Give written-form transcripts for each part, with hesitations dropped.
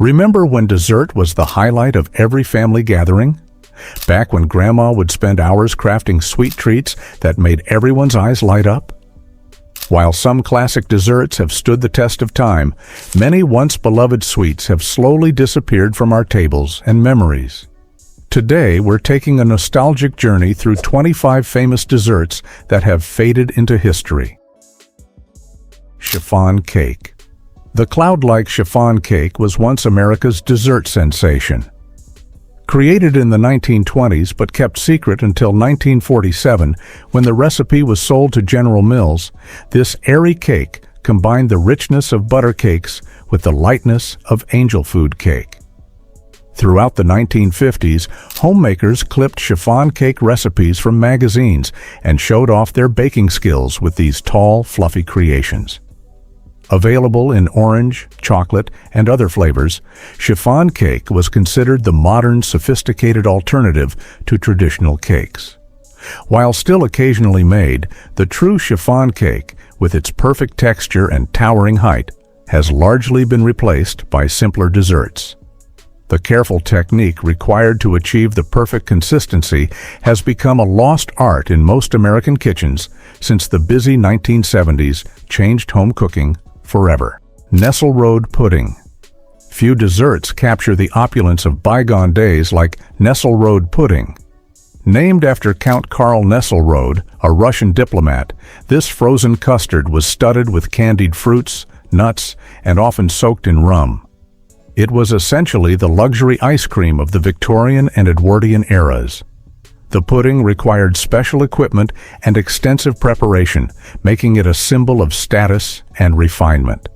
Remember when dessert was the highlight of every family gathering? Back when Grandma would spend hours crafting sweet treats that made everyone's eyes light up? While some classic desserts have stood the test of time, many once beloved sweets have slowly disappeared from our tables and memories. Today, we're taking a nostalgic journey through 25 famous desserts that have faded into history. Chiffon cake. The cloud-like chiffon cake was once America's dessert sensation. Created in the 1920s but kept secret until 1947, when the recipe was sold to General Mills, this airy cake combined the richness of butter cakes with the lightness of angel food cake. Throughout the 1950s, homemakers clipped chiffon cake recipes from magazines and showed off their baking skills with these tall, fluffy creations. Available in orange, chocolate, and other flavors, chiffon cake was considered the modern, sophisticated alternative to traditional cakes. While still occasionally made, the true chiffon cake, with its perfect texture and towering height, has largely been replaced by simpler desserts. The careful technique required to achieve the perfect consistency has become a lost art in most American kitchens since the busy 1970s changed home cooking forever. Nestle Road pudding. Few desserts capture the opulence of bygone days like Nestle Road pudding. Named after Count Karl Nesselrode, a Russian diplomat, this frozen custard was studded with candied fruits, nuts, and often soaked in rum. It was essentially the luxury ice cream of the Victorian and Edwardian eras. The pudding required special equipment and extensive preparation, making it a symbol of status and refinement.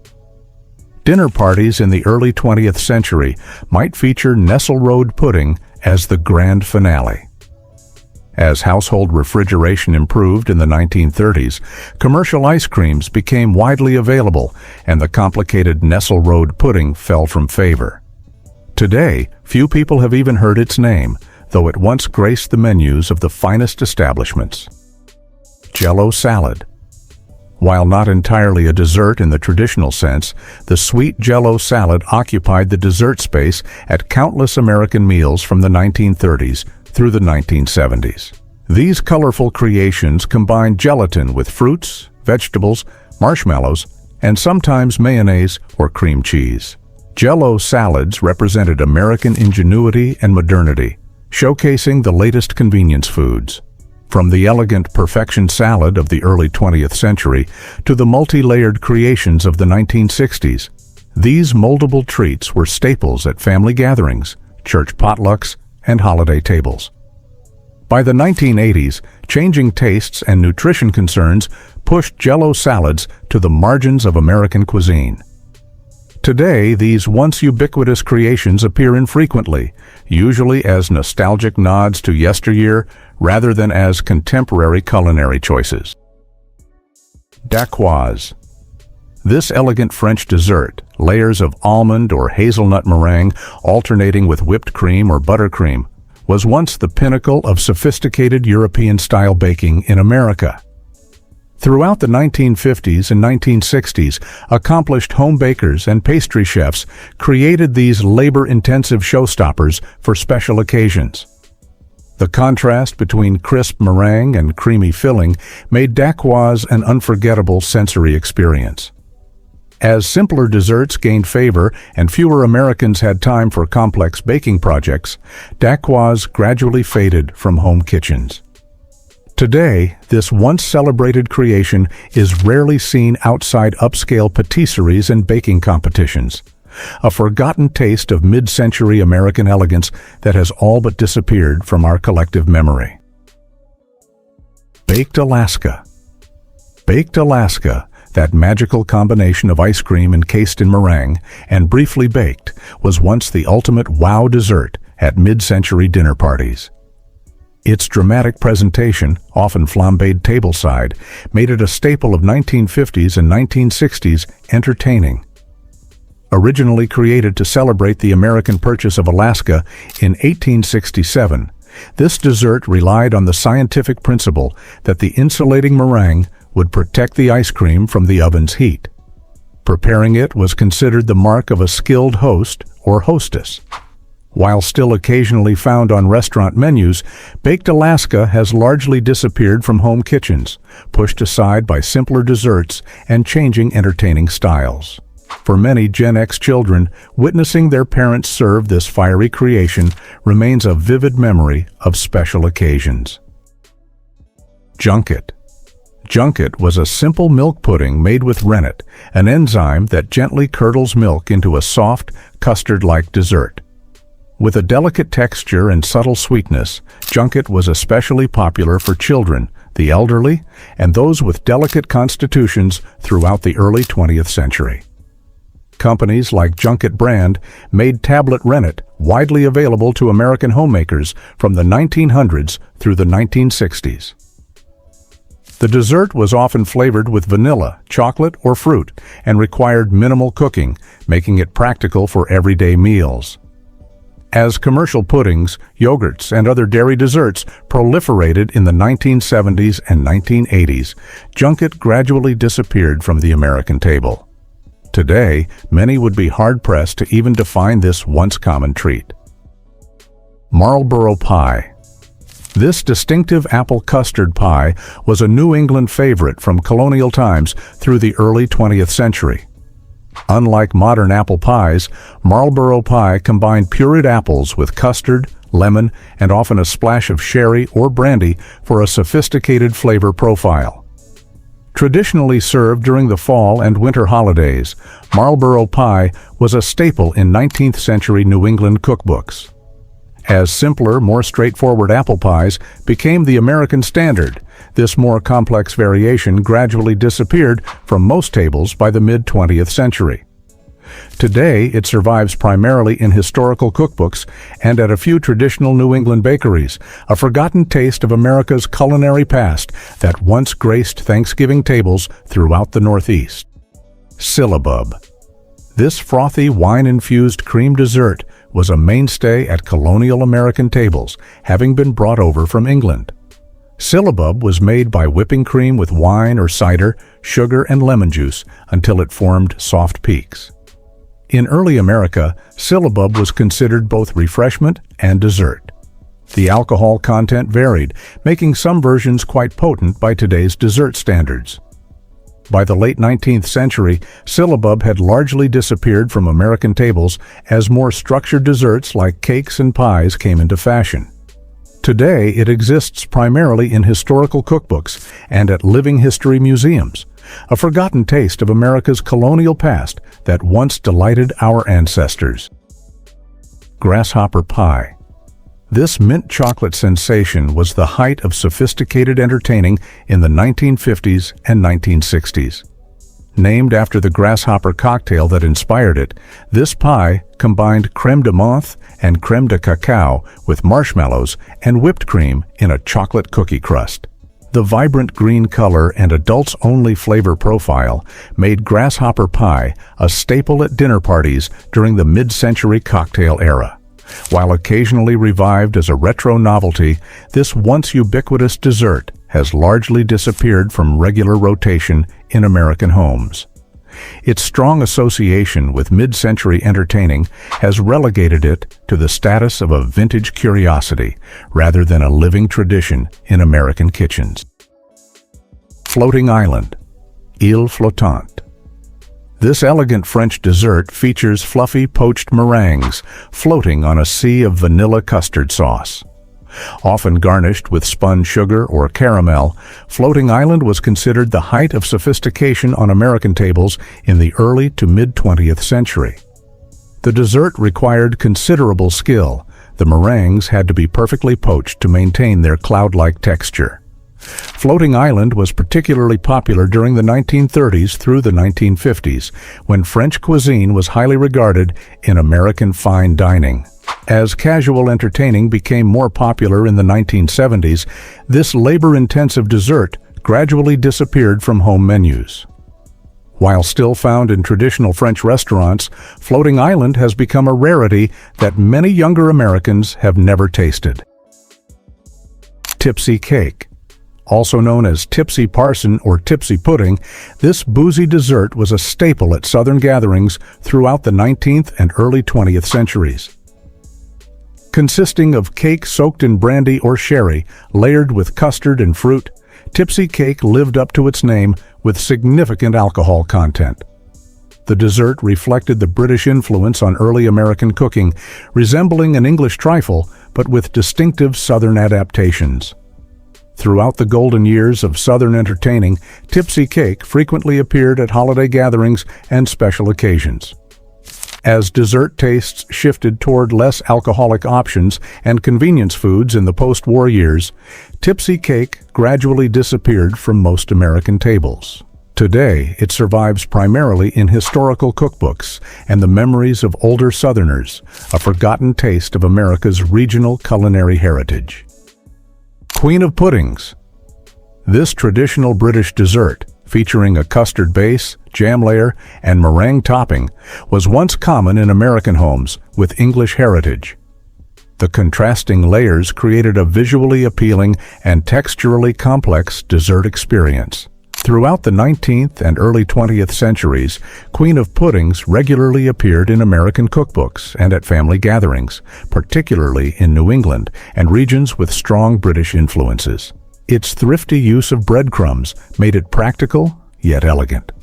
Dinner parties in the early 20th century might feature Nestle Road pudding as the grand finale. As household refrigeration improved in the 1930s, commercial ice creams became widely available, and the complicated Nestle Road pudding fell from favor. Today, few people have even heard its name, though it once graced the menus of the finest establishments. Jello Salad. While not entirely a dessert in the traditional sense, the sweet Jello salad occupied the dessert space at countless American meals from the 1930s through the 1970s. These colorful creations combined gelatin with fruits, vegetables, marshmallows, and sometimes mayonnaise or cream cheese. Jello salads represented American ingenuity and modernity, showcasing the latest convenience foods. From the elegant perfection salad of the early 20th century to the multi-layered creations of the 1960s, these moldable treats were staples at family gatherings, church potlucks, and holiday tables. By the 1980s, changing tastes and nutrition concerns pushed Jello salads to the margins of American cuisine. Today, these once ubiquitous creations appear infrequently, usually as nostalgic nods to yesteryear rather than as contemporary culinary choices. Daquas. This elegant French dessert, layers of almond or hazelnut meringue alternating with whipped cream or buttercream, was once the pinnacle of sophisticated European-style baking in America. Throughout the 1950s and 1960s, accomplished home bakers and pastry chefs created these labor-intensive showstoppers for special occasions. The contrast between crisp meringue and creamy filling made Daquas an unforgettable sensory experience. As simpler desserts gained favor and fewer Americans had time for complex baking projects, Daquas gradually faded from home kitchens. Today, this once celebrated creation is rarely seen outside upscale patisseries and baking competitions, a forgotten taste of mid-century American elegance that has all but disappeared from our collective memory. Baked Alaska. Baked Alaska, that magical combination of ice cream encased in meringue and briefly baked, was once the ultimate wow dessert at mid-century dinner parties. Its dramatic presentation, often flambéed tableside, made it a staple of 1950s and 1960s entertaining. Originally created to celebrate the American purchase of Alaska in 1867, this dessert relied on the scientific principle that the insulating meringue would protect the ice cream from the oven's heat. Preparing it was considered the mark of a skilled host or hostess. While still occasionally found on restaurant menus, baked Alaska has largely disappeared from home kitchens, pushed aside by simpler desserts and changing entertaining styles. For many Gen X children, witnessing their parents serve this fiery creation remains a vivid memory of special occasions. Junkit. Junkit was a simple milk pudding made with rennet, an enzyme that gently curdles milk into a soft, custard-like dessert. With a delicate texture and subtle sweetness, Junkit was especially popular for children, the elderly, and those with delicate constitutions throughout the early 20th century. Companies like Junkit brand made tablet rennet widely available to American homemakers from the 1900s through the 1960s. The dessert was often flavored with vanilla, chocolate, or fruit, and required minimal cooking, making it practical for everyday meals. As commercial puddings, yogurts, and other dairy desserts proliferated in the 1970s and 1980s, Junkit gradually disappeared from the American table. Today, many would be hard-pressed to even define this once common treat. Marlborough Pie. This distinctive apple custard pie was a New England favorite from colonial times through the early 20th century. Unlike modern apple pies, Marlborough Pie combined pureed apples with custard, lemon, and often a splash of sherry or brandy for a sophisticated flavor profile. Traditionally served during the fall and winter holidays, Marlborough Pie was a staple in 19th century New England cookbooks. As simpler, more straightforward apple pies became the American standard, this more complex variation gradually disappeared from most tables by the mid-20th century. Today, it survives primarily in historical cookbooks and at a few traditional New England bakeries, a forgotten taste of America's culinary past that once graced Thanksgiving tables throughout the Northeast. Syllabub. This frothy, wine-infused cream dessert was a mainstay at colonial American tables, having been brought over from England. Syllabub was made by whipping cream with wine or cider, sugar, and lemon juice until it formed soft peaks. In early America, Syllabub was considered both refreshment and dessert. The alcohol content varied, making some versions quite potent by today's dessert standards. By the late 19th century, Syllabub had largely disappeared from American tables as more structured desserts like cakes and pies came into fashion. Today, it exists primarily in historical cookbooks and at living history museums, a forgotten taste of America's colonial past that once delighted our ancestors. Grasshopper Pie. This mint chocolate sensation was the height of sophisticated entertaining in the 1950s and 1960s. Named after the grasshopper cocktail that inspired it, this pie combined crème de menthe and crème de cacao with marshmallows and whipped cream in a chocolate cookie crust. The vibrant green color and adults-only flavor profile made grasshopper pie a staple at dinner parties during the mid-century cocktail era. While occasionally revived as a retro novelty, this once ubiquitous dessert has largely disappeared from regular rotation in American homes. Its strong association with mid-century entertaining has relegated it to the status of a vintage curiosity rather than a living tradition in American kitchens. Floating Island, Île Flottante. This elegant French dessert features fluffy poached meringues floating on a sea of vanilla custard sauce. Often garnished with spun sugar or caramel, Floating Island was considered the height of sophistication on American tables in the early to mid-20th century. The dessert required considerable skill. The meringues had to be perfectly poached to maintain their cloud-like texture. Floating Island was particularly popular during the 1930s through the 1950s, when French cuisine was highly regarded in American fine dining. As casual entertaining became more popular in the 1970s, this labor-intensive dessert gradually disappeared from home menus. While still found in traditional French restaurants, Floating Island has become a rarity that many younger Americans have never tasted. Tipsy cake. Also known as Tipsy Parson or Tipsy Pudding, this boozy dessert was a staple at Southern gatherings throughout the 19th and early 20th centuries. Consisting of cake soaked in brandy or sherry, layered with custard and fruit, Tipsy cake lived up to its name with significant alcohol content. The dessert reflected the British influence on early American cooking, resembling an English trifle, but with distinctive Southern adaptations. Throughout the golden years of Southern entertaining, Tipsy cake frequently appeared at holiday gatherings and special occasions. As dessert tastes shifted toward less alcoholic options and convenience foods in the post-war years, Tipsy cake gradually disappeared from most American tables. Today, it survives primarily in historical cookbooks and the memories of older Southerners, a forgotten taste of America's regional culinary heritage. Queen of Puddings. This traditional British dessert, featuring a custard base, jam layer, and meringue topping, was once common in American homes with English heritage. The contrasting layers created a visually appealing and texturally complex dessert experience. Throughout the 19th and early 20th centuries, Queen of Puddings regularly appeared in American cookbooks and at family gatherings, particularly in New England and regions with strong British influences. Its thrifty use of breadcrumbs made it practical, yet elegant.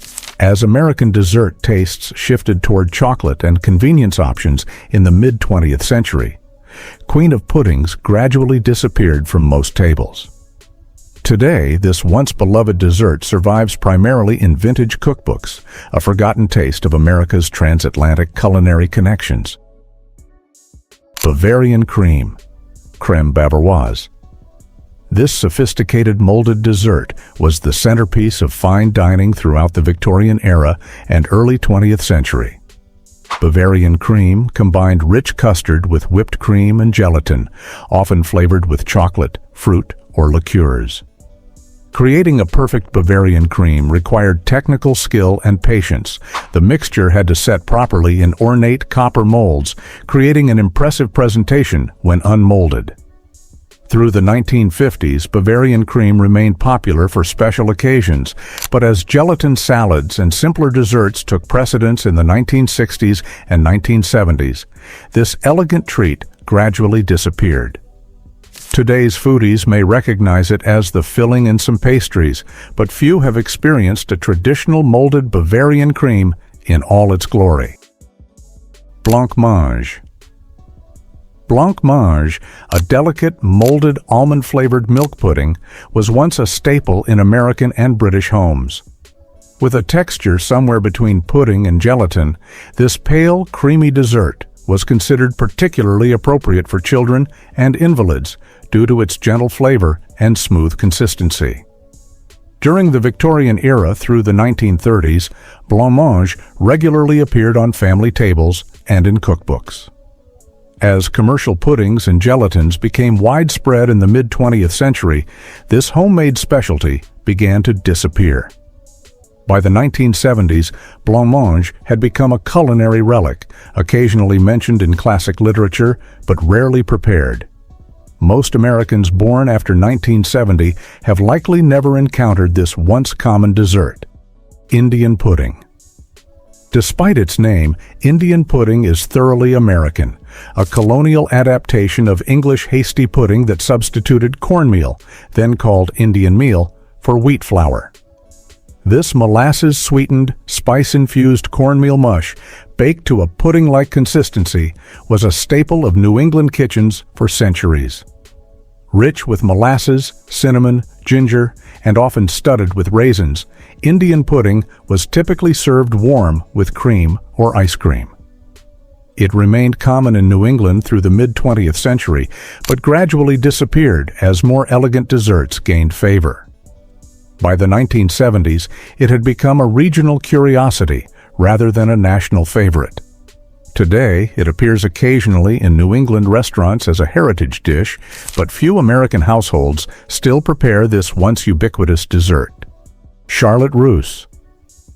As American dessert tastes shifted toward chocolate and convenience options in the mid-20th century, Queen of Puddings gradually disappeared from most tables. Today, this once-beloved dessert survives primarily in vintage cookbooks, a forgotten taste of America's transatlantic culinary connections. Bavarian cream, crème bavaroise. This sophisticated molded dessert was the centerpiece of fine dining throughout the Victorian era and early 20th century. Bavarian cream combined rich custard with whipped cream and gelatin, often flavored with chocolate, fruit, or liqueurs. Creating a perfect Bavarian cream required technical skill and patience. The mixture had to set properly in ornate copper molds, creating an impressive presentation when unmolded. Through the 1950s, Bavarian cream remained popular for special occasions, but as gelatin salads and simpler desserts took precedence in the 1960s and 1970s, this elegant treat gradually disappeared. Today's foodies may recognize it as the filling in some pastries, but few have experienced a traditional molded Bavarian cream in all its glory. Blanc Mange. Blanc Mange, a delicate, molded, almond-flavored milk pudding, was once a staple in American and British homes. With a texture somewhere between pudding and gelatin, this pale, creamy dessert was considered particularly appropriate for children and invalids due to its gentle flavor and smooth consistency. During the Victorian era through the 1930s, Blanc Mange regularly appeared on family tables and in cookbooks. As commercial puddings and gelatins became widespread in the mid-20th century, this homemade specialty began to disappear. By the 1970s, Blanc Mange had become a culinary relic, occasionally mentioned in classic literature, but rarely prepared. Most Americans born after 1970 have likely never encountered this once common dessert. Indian pudding. Despite its name, Indian pudding is thoroughly American, a colonial adaptation of English hasty pudding that substituted cornmeal, then called Indian meal, for wheat flour. This molasses-sweetened, spice-infused cornmeal mush, baked to a pudding-like consistency, was a staple of New England kitchens for centuries. Rich with molasses, cinnamon, ginger, and often studded with raisins, Indian pudding was typically served warm with cream or ice cream. It remained common in New England through the mid-20th century, but gradually disappeared as more elegant desserts gained favor. By the 1970s, it had become a regional curiosity rather than a national favorite. Today, it appears occasionally in New England restaurants as a heritage dish, but few American households still prepare this once ubiquitous dessert. Charlotte Russe.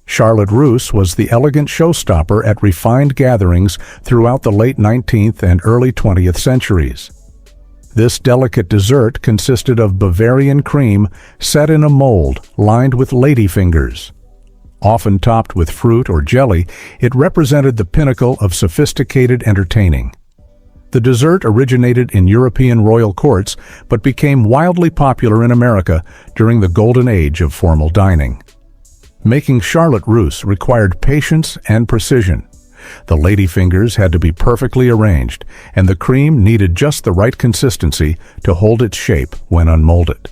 Charlotte Russe was the elegant showstopper at refined gatherings throughout the late 19th and early 20th centuries. This delicate dessert consisted of Bavarian cream set in a mold lined with ladyfingers. Often topped with fruit or jelly, it represented the pinnacle of sophisticated entertaining. The dessert originated in European royal courts but became wildly popular in America during the golden age of formal dining. Making charlotte russe required patience and precision. The ladyfingers had to be perfectly arranged, and the cream needed just the right consistency to hold its shape when unmolded.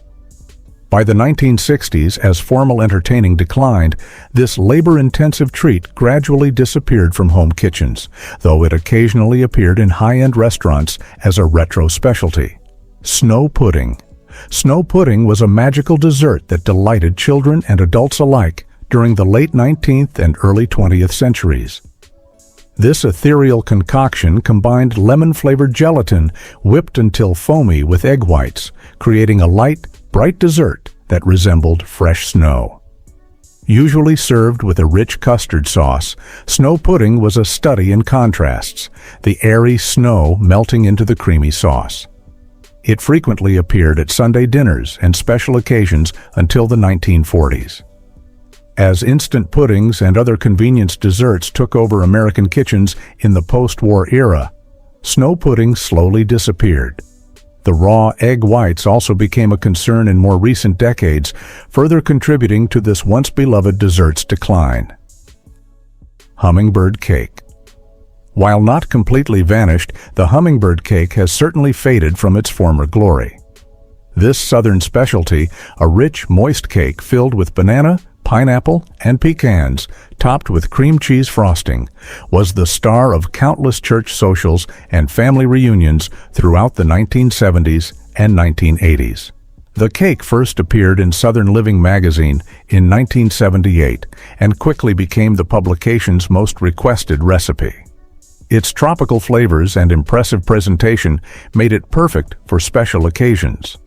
By the 1960s, as formal entertaining declined, this labor-intensive treat gradually disappeared from home kitchens, though it occasionally appeared in high-end restaurants as a retro specialty. Snow pudding. Snow pudding was a magical dessert that delighted children and adults alike during the late 19th and early 20th centuries. This ethereal concoction combined lemon-flavored gelatin whipped until foamy with egg whites, creating a light, bright dessert that resembled fresh snow. Usually served with a rich custard sauce, snow pudding was a study in contrasts, the airy snow melting into the creamy sauce. It frequently appeared at Sunday dinners and special occasions until the 1940s. As instant puddings and other convenience desserts took over American kitchens in the post-war era, snow pudding slowly disappeared. The raw egg whites also became a concern in more recent decades, further contributing to this once-beloved dessert's decline. Hummingbird cake. While not completely vanished, the hummingbird cake has certainly faded from its former glory. This southern specialty, a rich, moist cake filled with banana, pineapple, and pecans, topped with cream cheese frosting, was the star of countless church socials and family reunions throughout the 1970s and 1980s. The cake first appeared in Southern Living magazine in 1978 and quickly became the publication's most requested recipe. Its tropical flavors and impressive presentation made it perfect for special occasions.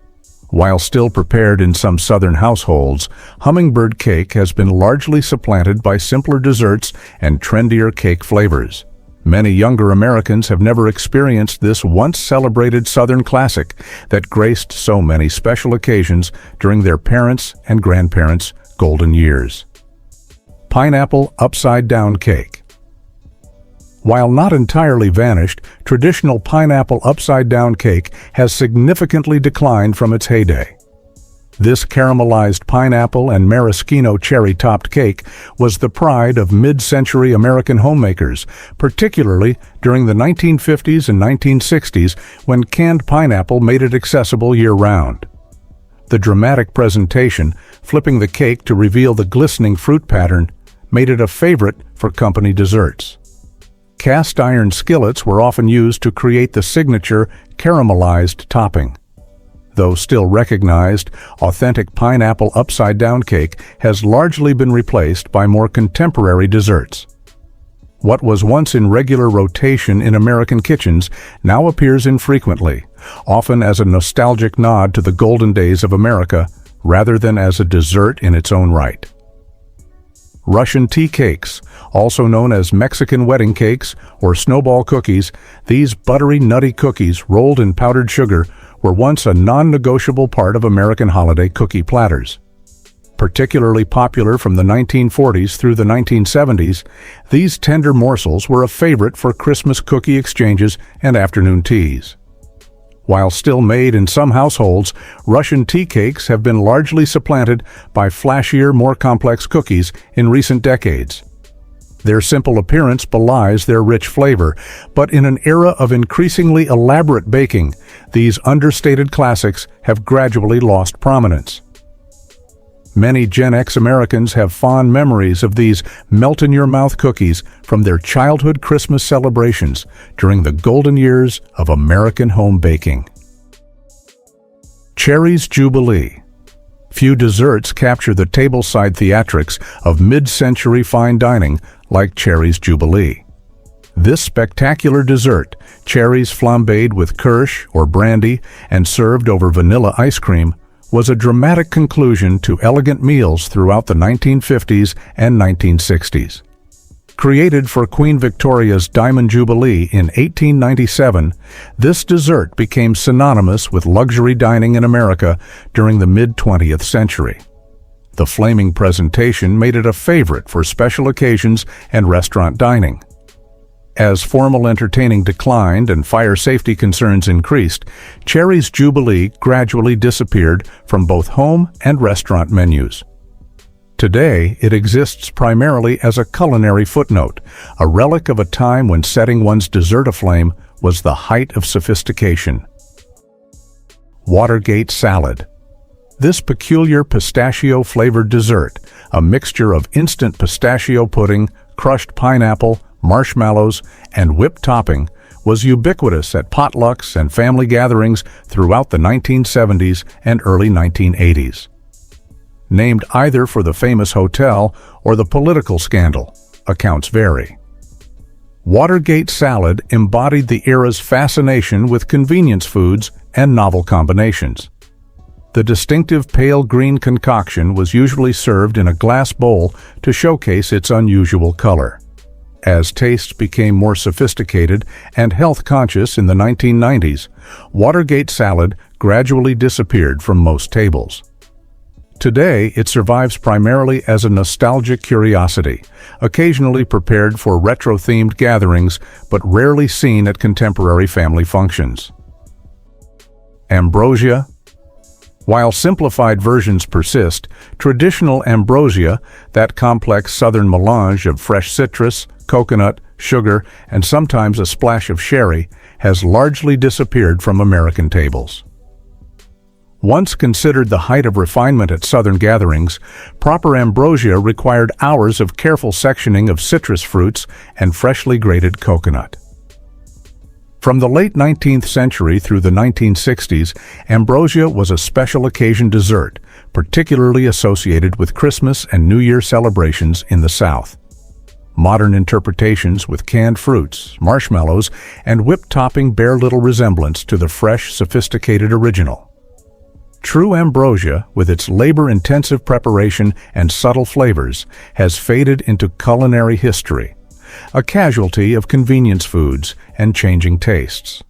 While still prepared in some Southern households, hummingbird cake has been largely supplanted by simpler desserts and trendier cake flavors. Many younger Americans have never experienced this once-celebrated Southern classic that graced so many special occasions during their parents' and grandparents' golden years. Pineapple upside-down cake. While not entirely vanished, traditional pineapple upside-down cake has significantly declined from its heyday. This caramelized pineapple and maraschino cherry-topped cake was the pride of mid-century American homemakers, particularly during the 1950s and 1960s when canned pineapple made it accessible year-round. The dramatic presentation, flipping the cake to reveal the glistening fruit pattern, made it a favorite for company desserts. Cast iron skillets were often used to create the signature caramelized topping. Though still recognized, authentic pineapple upside-down cake has largely been replaced by more contemporary desserts. What was once in regular rotation in American kitchens now appears infrequently, often as a nostalgic nod to the golden days of America rather than as a dessert in its own right. Russian tea cakes, also known as Mexican wedding cakes or snowball cookies, these buttery, nutty cookies rolled in powdered sugar were once a non-negotiable part of American holiday cookie platters. Particularly popular from the 1940s through the 1970s, these tender morsels were a favorite for Christmas cookie exchanges and afternoon teas. While still made in some households, Russian tea cakes have been largely supplanted by flashier, more complex cookies in recent decades. Their simple appearance belies their rich flavor, but in an era of increasingly elaborate baking, these understated classics have gradually lost prominence. Many Gen X Americans have fond memories of these melt-in-your-mouth cookies from their childhood Christmas celebrations during the golden years of American home baking. Cherries Jubilee. Few desserts capture the tableside theatrics of mid-century fine dining like Cherries Jubilee. This spectacular dessert, cherries flambéed with kirsch or brandy and served over vanilla ice cream, was a dramatic conclusion to elegant meals throughout the 1950s and 1960s. Created for Queen Victoria's Diamond Jubilee in 1897, this dessert became synonymous with luxury dining in America during the mid-20th century. The flaming presentation made it a favorite for special occasions and restaurant dining. As formal entertaining declined and fire safety concerns increased, Cherries Jubilee gradually disappeared from both home and restaurant menus. Today, it exists primarily as a culinary footnote, a relic of a time when setting one's dessert aflame was the height of sophistication. Watergate salad. This peculiar pistachio-flavored dessert, a mixture of instant pistachio pudding, crushed pineapple, marshmallows, and whipped topping, was ubiquitous at potlucks and family gatherings throughout the 1970s and early 1980s. Named either for the famous hotel or the political scandal, accounts vary. Watergate salad embodied the era's fascination with convenience foods and novel combinations. The distinctive pale green concoction was usually served in a glass bowl to showcase its unusual color. As tastes became more sophisticated and health-conscious in the 1990s, Watergate salad gradually disappeared from most tables. Today, it survives primarily as a nostalgic curiosity, occasionally prepared for retro-themed gatherings, but rarely seen at contemporary family functions. Ambrosia. While simplified versions persist, traditional ambrosia, that complex southern melange of fresh citrus, coconut, sugar, and sometimes a splash of sherry, has largely disappeared from American tables. Once considered the height of refinement at Southern gatherings, proper ambrosia required hours of careful sectioning of citrus fruits and freshly grated coconut. From the late 19th century through the 1960s, ambrosia was a special occasion dessert, particularly associated with Christmas and New Year celebrations in the South. Modern interpretations with canned fruits, marshmallows, and whipped topping bear little resemblance to the fresh, sophisticated original. True ambrosia, with its labor-intensive preparation and subtle flavors, has faded into culinary history, a casualty of convenience foods and changing tastes.